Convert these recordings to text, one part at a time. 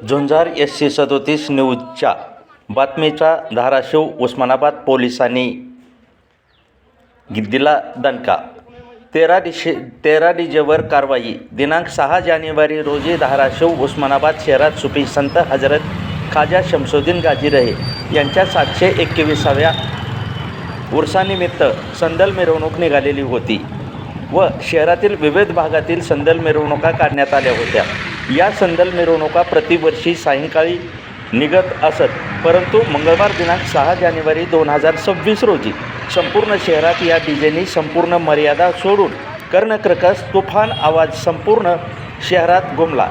झुंजार SC37 न्यूजच्या बातमीचा धाराशिव उस्मानाबाद पोलिसांनी दिला दणका. 13 डीजेवर कारवाई. दिनांक 6 जानेवारी रोजी धाराशिव उस्मानाबाद शहरात सुफी संत हजरत ख्वाजा शमसुद्दीन गाजी रहे यांच्या 721व्या उर्सानिमित्त संदल मिरवणूक निघालेली होती व शहरातील विविध भागातील संदल मिरवणुका काढण्यात आल्या होत्या. या संदल मिरवणुका प्रतिवर्षी सायंकाळी निघत असत, परंतु मंगळवार दिनांक 6 जानेवारी 2026 रोजी संपूर्ण शहरात या डीजेनी संपूर्ण मर्यादा सोडून कर्णकर्कश तुफान आवाज संपूर्ण शहरात घुमला.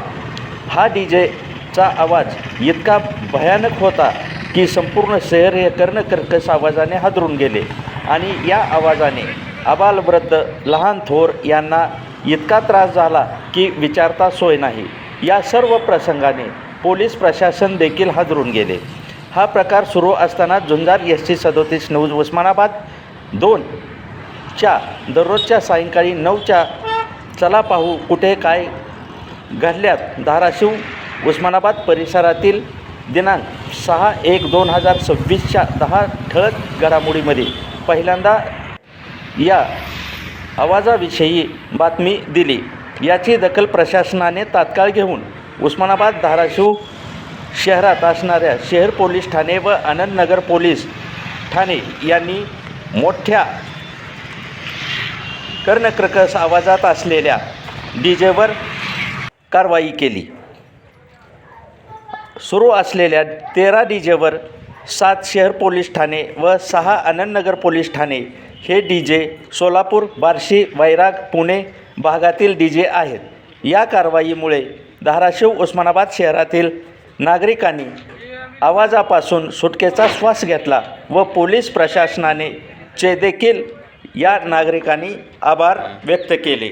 हा डीजेचा आवाज इतका भयानक होता की संपूर्ण शहर हे कर्णकर्कश आवाजाने हादरून गेले आणि या आवाजाने आबालवृद्ध लहान थोर यांना इतका त्रास झाला की विचारता सोय नाही. या सर्व प्रसंगाने पोलीस प्रशासन देखील हादरून गेले. हा प्रकार सुरू असताना झुंजार SC37 न्यूज उस्मानाबाद 2च्या दररोजच्या सायंकाळी 9च्या चला पाहू कुठे काय घडल्यात धाराशिव उस्मानाबाद परिसरातील दिनांक 6/1/2026च्या 10 ठळक घडामोडीमध्ये पहिल्यांदा या आवाजाविषयी बातमी दिली. याची दखल प्रशासनाने तात्काळ घेऊन उस्मानाबाद धाराशिव शहरात असणाऱ्या शहर पोलीस ठाणे व आनंदनगर पोलीस ठाणे यांनी मोठ्या कर्णकर्कश आवाजात असलेल्या डीजेवर कारवाई केली. सुरू असलेल्या 13 डीजेवर 7 शहर पोलीस ठाणे व 6 आनंदनगर पोलीस ठाणे हे डीजे सोलापूर, बार्शी, वैराग, पुणे भागातील डीजे आहेत. या कारवाईमुळे धाराशिव उस्मानाबाद शहरातील नागरिकांनी आवाजापासून सुटकेचा श्वास घेतला व पोलीस प्रशासनाने चे देखील या नागरिकांनी आभार व्यक्त केले.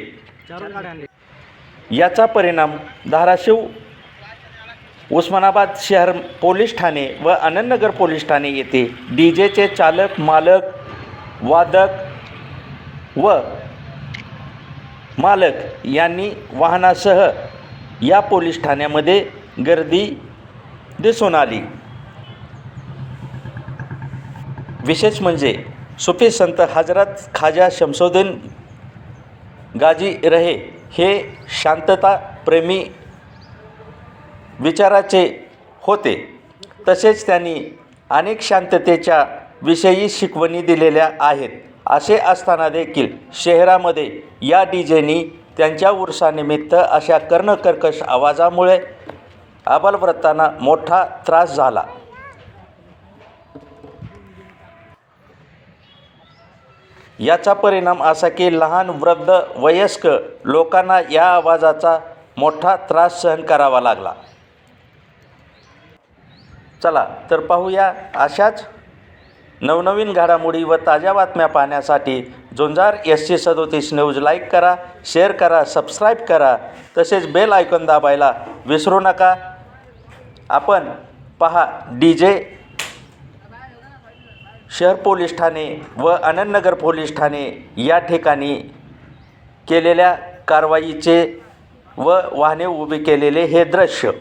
याचा परिणाम धाराशिव उस्मानाबाद शहर पोलीस ठाणे व आनंदनगर पोलीस ठाणे येथे डीजेचे चालक, मालक, वादक व मालक यांनी वाहनासह या पोलीस ठाण्यामध्ये गर्दी दिसून आली. विशेष म्हणजे सुफी संत हजरत ख्वाजा शमसुद्दीन गाजी रहे हे शांतता प्रेमी विचाराचे होते. तसेच त्यांनी अनेक शांततेच्या विषयी शिकवणी दिलेल्या आहेत. असे असताना देखील शहरामध्ये या डीजेनी त्यांच्या उर्सानिमित्त अशा कर्णकर्कश आवाजामुळे आबालवृद्धांना मोठा त्रास झाला. याचा परिणाम असा की लहान, वृद्ध, वयस्क लोकांना या आवाजाचा मोठा त्रास सहन करावा लागला. चला तर पाहूया अशाच नवनवीन घडामोडी व ताज्या बातम्या पाहण्यासाठी झुंजार SC37 न्यूज लाईक करा, शेअर करा, सबस्क्राईब करा, तसेच बेल आयकॉन दाबायला विसरू नका. आपण पहा डीजे शहर पोलीस ठाणे व आनंदनगर पोलीस ठाणे या ठिकाणी केलेल्या कारवाईचे व वाहने उभी केलेले हे दृश्य.